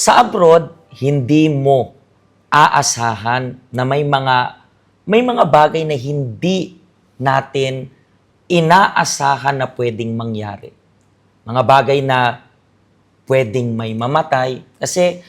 Sa abroad, hindi mo aasahan na may mga bagay na hindi natin inaasahan na pwedeng mangyari. Mga bagay na pwedeng may mamatay. Kasi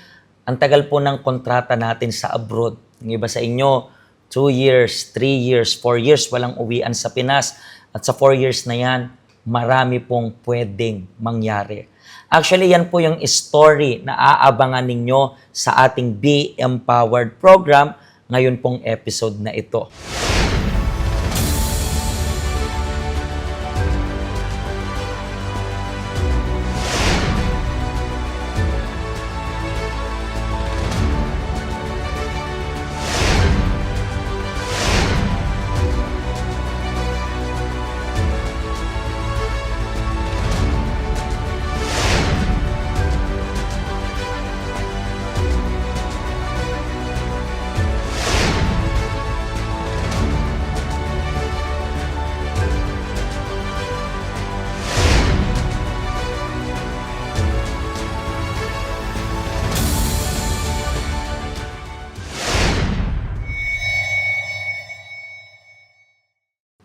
ang tagal po ng kontrata natin sa abroad. Yung iba sa inyo, 2 years, 3 years, 4 years, walang uwian sa Pinas. At sa 4 years na yan, marami pong pwedeng mangyari. Actually, yan po yung story na aabangan ninyo sa ating Be Empowered program ngayon pong episode na ito.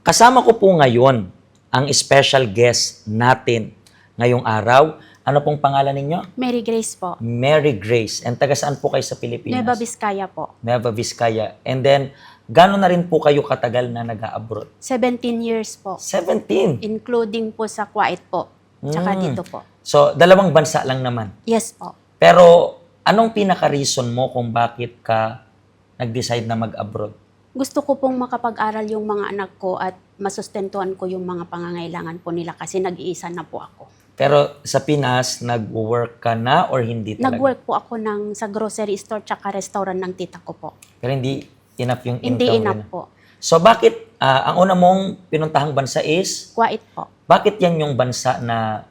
Kasama ko po ngayon ang special guest natin ngayong araw. Ano pong pangalan ninyo? Mary Grace po. Mary Grace. And taga saan po kayo sa Pilipinas? Nueva Vizcaya po. Nueva Vizcaya. And then, gano'n na rin po kayo katagal na nag-abroad? 17 years po. 17. Including po sa Kuwait po. Tsaka dito po. So, dalawang bansa lang naman. Yes po. Pero, anong pinaka-reason mo kung bakit ka nag-decide na mag-abroad? Gusto ko pong makapag-aral yung mga anak ko at masustentuhan ko yung mga pangangailangan po nila kasi nag-iisa na po ako. Pero sa Pinas, nag-work ka na or hindi talaga? Nag-work po ako sa grocery store tsaka restaurant ng tita ko po. Pero hindi enough yung income. Hindi enough mo. po. So bakit, ang una mong pinuntahang bansa is, Kuwait po. bakit yan yung bansa na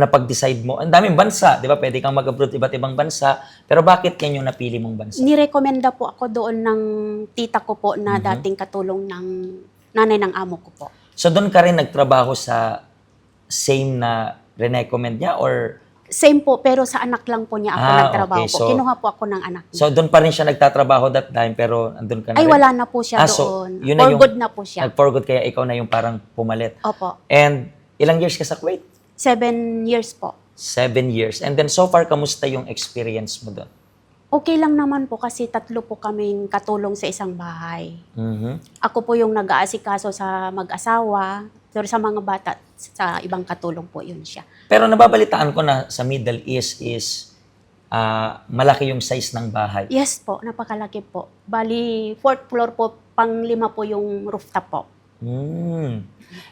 pag-decide mo? Ang daming bansa, di ba? Pwede kang mag-abroad iba't ibang bansa, pero bakit yan yung napili mong bansa? Nirekomenda po ako doon ng tita ko po na dating katulong ng nanay ng amo ko po. So doon ka rin nagtrabaho sa same na recommend niya or? Same po, pero sa anak lang po niya ako nagtrabaho okay. po. So, Kinuha po ako ng anak niya. So doon pa rin siya nagtatrabaho that time, pero andun ka na Ay, rin? wala na po siya So, doon. yun na For yung, good na po siya. For good, kaya ikaw na yung parang pumalit. Opo. And ilang years ka sa Kuwait? 7 years po. 7 years. And then so far, kamusta yung experience mo doon? Okay lang naman po kasi 3 po kaming katulong sa isang bahay. Mhm. Ako po yung nag-aasikaso sa mag-asawa, pero sa mga bata, sa ibang katulong po yun siya. Pero nababalitaan ko na sa Middle East is malaki yung size ng bahay. Yes po, napakalaki po. Bali, 4th floor po, pang-5 po yung rooftop po. Mm.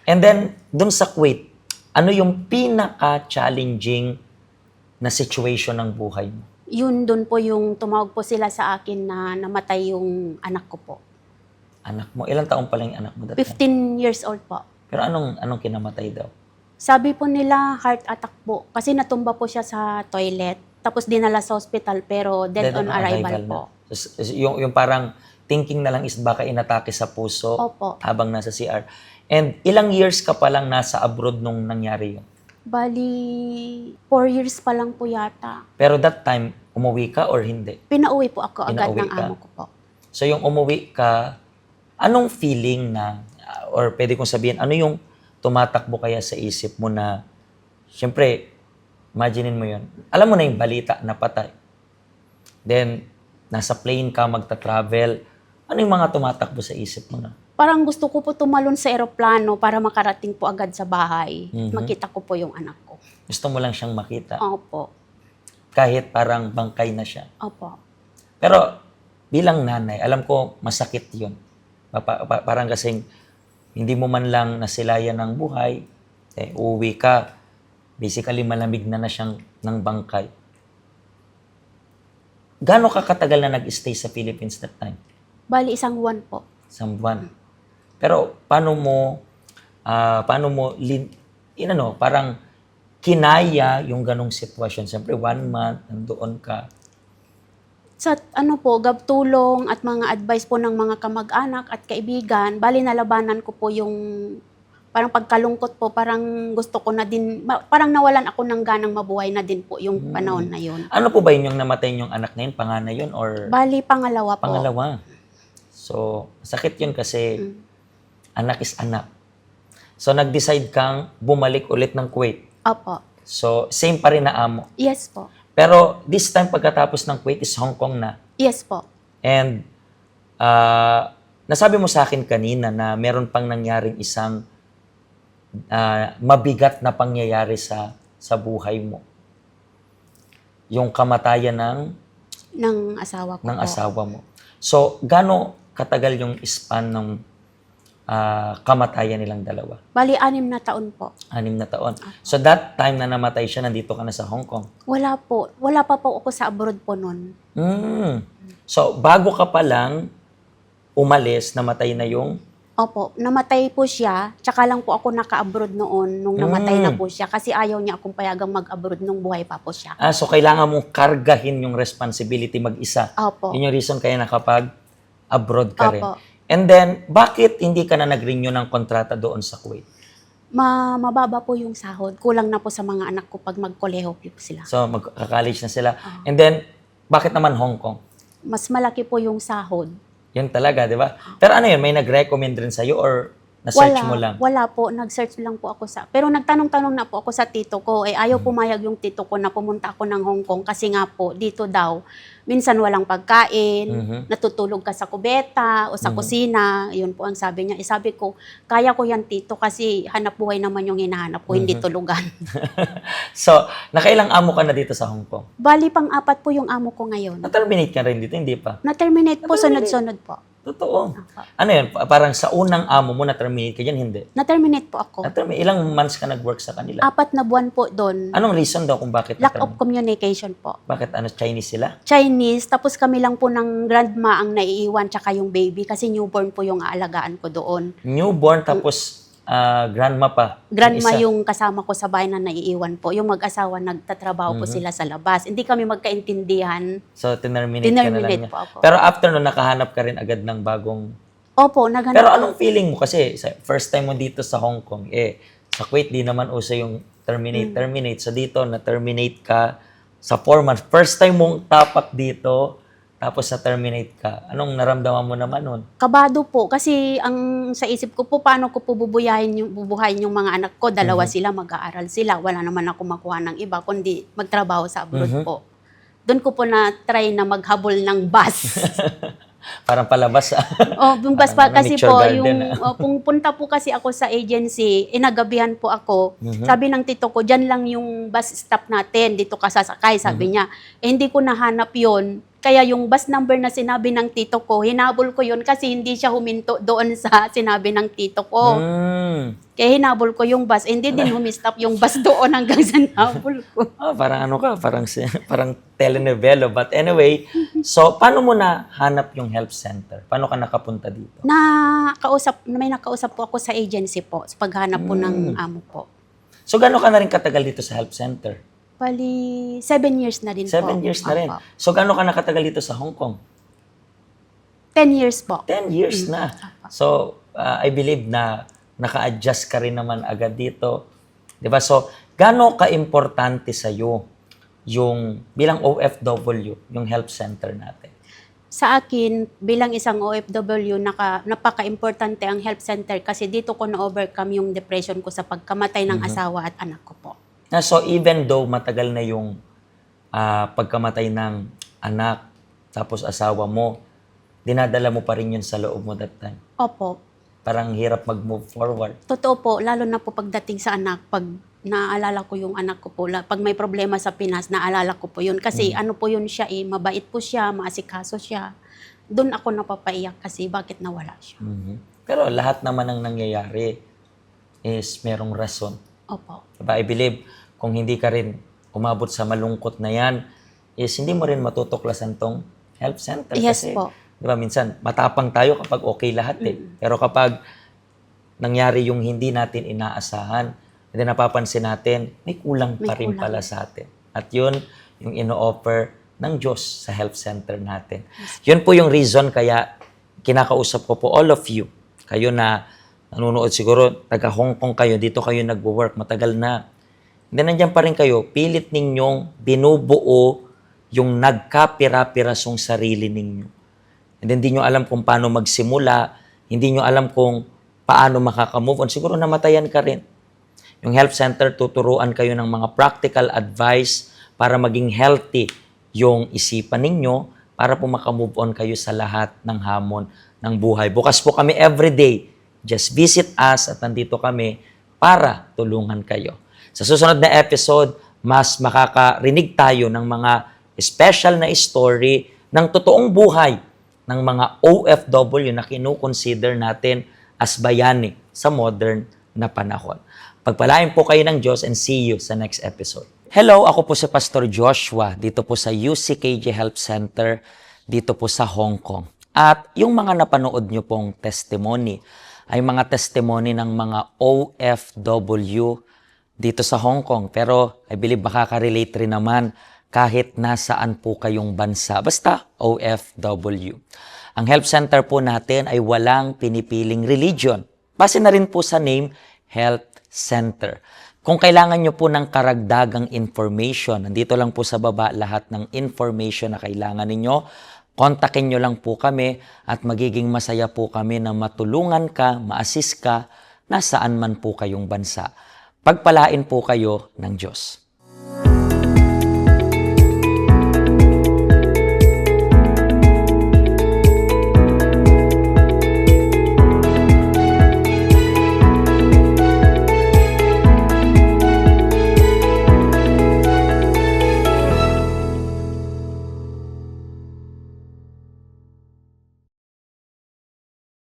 And then, doon sa Kuwait, ano yung pinaka-challenging na situation ng buhay mo? Yun doon po yung tumawag po sila sa akin na namatay yung anak ko po. Anak mo? Ilang taong pa lang yung anak mo? That time? 15 years old po. Pero anong kinamatay daw? Sabi po nila heart attack po kasi natumba po siya sa toilet tapos dinala sa hospital pero dead on arrival po. So, yung parang thinking na lang is baka inatake sa puso Opo. habang nasa CR. And ilang years ka pa lang nasa abroad nung nangyari yun? Bali, 4 years pa lang po yata. Pero that time, umuwi ka or hindi? Pinauwi po ako agad Pinauwi ng ka? amo ko po. So yung umuwi ka, anong feeling na, or pwede kong sabihin, ano yung tumatakbo kaya sa isip mo na, syempre, imaginein mo yun. Alam mo na yung balita na patay. Then, nasa plane ka, magta-travel. Ano yung mga tumatakbo sa isip mo na? Parang gusto ko po tumalon sa eroplano para makarating po agad sa bahay. Mhm. Makita ko po yung anak ko. Gusto mo lang siyang makita. Opo. Kahit parang bangkay na siya. Opo. Pero, bilang nanay, alam ko masakit yun. Parang kasing hindi mo man lang nasilayan ng buhay, uuwi ka, basically malamig na siyang ng bangkay. Gaano ka katagal na nag-stay sa Philippines that time? Bali, 1 buwan po. Isang buwan. Pero paano mo parang kinaya yung ganong sitwasyon? Siyempre, 1 month, nandoon ka. Sa tulong at mga advice po ng mga kamag-anak at kaibigan, bali nalabanan ko po yung parang pagkalungkot po, parang gusto ko na din, parang nawalan ako ng ganang mabuhay na din po yung panahon na yun. Ano po ba yun yung namatay yung anak na yun? Panganay yun or Bali, pangalawa po. pangalawa? So, sakit yun kasi anak is anak. So, nag-decide kang bumalik ulit ng Kuwait. Opo. So, same pa rin na amo. Yes po. Pero this time pagkatapos ng Kuwait is Hong Kong na. Yes po. And nasabi mo sa akin kanina na meron pang nangyaring isang mabigat na pangyayari sa buhay mo. Yung kamatayan Ng asawa ko ng po. asawa mo. So, gaano katagal yung span ng kamatayan nilang dalawa? Bali, 6 na taon po. 6 na taon. So, that time na namatay siya, nandito ka na sa Hong Kong. Wala po. Wala pa po ako sa abroad po nun. So, bago ka pa lang umalis, namatay na yung... Opo, namatay po siya. Tsaka lang po ako naka-abroad noon nung namatay na po siya. Kasi ayaw niya akong payagang mag-abroad nung buhay pa po siya. So, kailangan mong kargahin yung responsibility mag-isa. Opo. Yun yung reason kaya nakapag-abroad ka rin. Opo. And then, bakit hindi ka na nag-renew ng kontrata doon sa Kuwait? Mababa po yung sahod. Kulang na po sa mga anak ko pag mag-koleho po sila. So, magka-college na sila. And then, bakit naman Hong Kong? Mas malaki po yung sahod. Yan talaga, di ba? Pero ano yun, may nag-recommend rin sa'yo or na-search mo lang? Wala po. Nag-search lang po ako sa... Pero nagtanong-tanong na po ako sa tito ko. Ayaw pumayag yung tito ko na pumunta ako ng Hong Kong kasi nga po, dito daw, minsan walang pagkain, natutulog ka sa kubeta o sa kusina. Yun po ang sabi niya. Sabi ko, kaya ko yan tito kasi hanap buhay naman yung hinahanap ko, hindi tulugan. So, nakailang amo ka na dito sa Hong Kong? Bali, pang-apat po yung amo ko ngayon. Na-terminate ka rin dito, hindi pa? Na-terminate po, sunod-sunod po. Totoo. Ano yun? Parang sa unang amo mo, na-terminate ka dyan, hindi? Na-terminate po ako. Ilang months ka nag-work sa kanila? 4 na buwan po doon. Anong reason daw kung bakit Lack of communication po. Bakit? Chinese sila? Chinese, tapos kami lang po ng grandma ang naiiwan tsaka yung baby kasi newborn po yung aalagaan ko doon. Newborn tapos grandma pa? Grandma isa. yung kasama ko sa bahay na naiiwan po. Yung mag-asawa nagtatrabaho po sila sa labas. Hindi kami magkaintindihan. So, tinerminate ka na lang Tinerminate niya. po ako. Pero after nun, nakahanap ka rin agad ng bagong... Opo, naghanap. Pero anong feeling mo? Kasi first time mo dito sa Hong Kong, sa Kuwait, di naman uso yung terminate. So dito, na-terminate ka sa 4 months. First time mong tapak dito, tapos na-terminate ka. Anong naramdaman mo naman nun? Kabado po kasi ang sa isip ko po paano ko po bubuhayin yung mga anak ko. Dalawa sila, mag-aaral sila. Wala naman ako makuha ng iba kundi magtrabaho sa abroad po. Doon ko po na try na maghabol ng bus. Parang palabas. Yung bus pa kasi nature po garden, kung punta po kasi ako sa agency, inagabihan po ako. Sabi ng tito ko, diyan lang yung bus stop natin, dito ka sasakay, sabi niya. Hindi ko nahanap 'yon. Kaya yung bus number na sinabi ng tito ko, hinabol ko yun kasi hindi siya huminto doon sa sinabi ng tito ko. Kaya hinabol ko yung bus. Hindi din humistop yung bus doon hanggang sa nabol ko. Parang ano ka, parang telenovela. But anyway, so paano mo na hanap yung health center? Paano ka nakapunta dito? May nakausap po ako sa agency po, sa paghanap po ng amo po. So gano'n ka na rin katagal dito sa health center? Bali, 7 years na din 7 po. years na rin. Opo. So gano'n ka nakatagal dito sa Hong Kong? 10 years po. 10 years na. So, I believe na naka-adjust ka rin naman agad dito. 'Di ba? So, gaano ka-importante sa'yo yung bilang OFW, yung health center natin? Sa akin, bilang isang OFW, napaka-importante ang health center kasi dito ko na-overcome yung depression ko sa pagkamatay ng asawa at anak ko po. So, even though matagal na yung pagkamatay ng anak, tapos asawa mo, dinadala mo pa rin yun sa loob mo that time. Opo. Parang hirap mag-move forward. Totoo po, lalo na po pagdating sa anak, pag naaalala ko yung anak ko po, pag may problema sa Pinas, naalala ko po yun. Kasi ano po yun siya mabait po siya, maasikaso siya. Doon ako napapaiyak kasi bakit nawala siya. Pero lahat naman ng nangyayari is merong rason. Opo. Diba? I believe, kung hindi ka rin umabot sa malungkot na yan, is hindi mo rin matutuklasan tong health center. Yes kasi, po. Diba, minsan, matapang tayo kapag okay lahat Pero kapag nangyari yung hindi natin inaasahan, hindi napapansin natin, may kulang pa rin pala sa atin. At yun, yung ino-offer ng Diyos sa health center natin. Yun po yung reason kaya kinakausap ko po all of you, kayo na nanonood siguro, taga Hong Kong kayo, dito kayo nagwo-work, matagal na. Hindi, nandiyan pa rin kayo, pilit ninyong binubuo yung nagkapira-pirasong sarili ninyo. And then, hindi nyo alam kung paano magsimula, hindi nyo alam kung paano makaka-move on. Siguro namatayan ka rin. Yung health center, tuturuan kayo ng mga practical advice para maging healthy yung isipan ninyo para po makamove on kayo sa lahat ng hamon ng buhay. Bukas po kami everyday. Just visit us at nandito kami para tulungan kayo. Sa susunod na episode, mas makakarinig tayo ng mga special na story ng totoong buhay ng mga OFW na kinukonsider natin as bayani sa modern na panahon. Pagpalain po kayo ng Diyos and see you sa next episode. Hello, ako po si Pastor Joshua dito po sa UCKJ Health Center dito po sa Hong Kong. At yung mga napanood nyo pong testimony ay mga testimony ng mga OFW dito sa Hong Kong. Pero I believe makaka-relate rin naman kahit nasaan po kayong bansa. Basta OFW. Ang health center po natin ay walang pinipiling religion. Base na rin po sa name, Health Center. Kung kailangan nyo po ng karagdagang information, nandito lang po sa baba lahat ng information na kailangan ninyo. Kontakin nyo lang po kami at magiging masaya po kami na matulungan ka, ma-assist ka, nasaan man po kayong bansa. Pagpalain po kayo ng Diyos.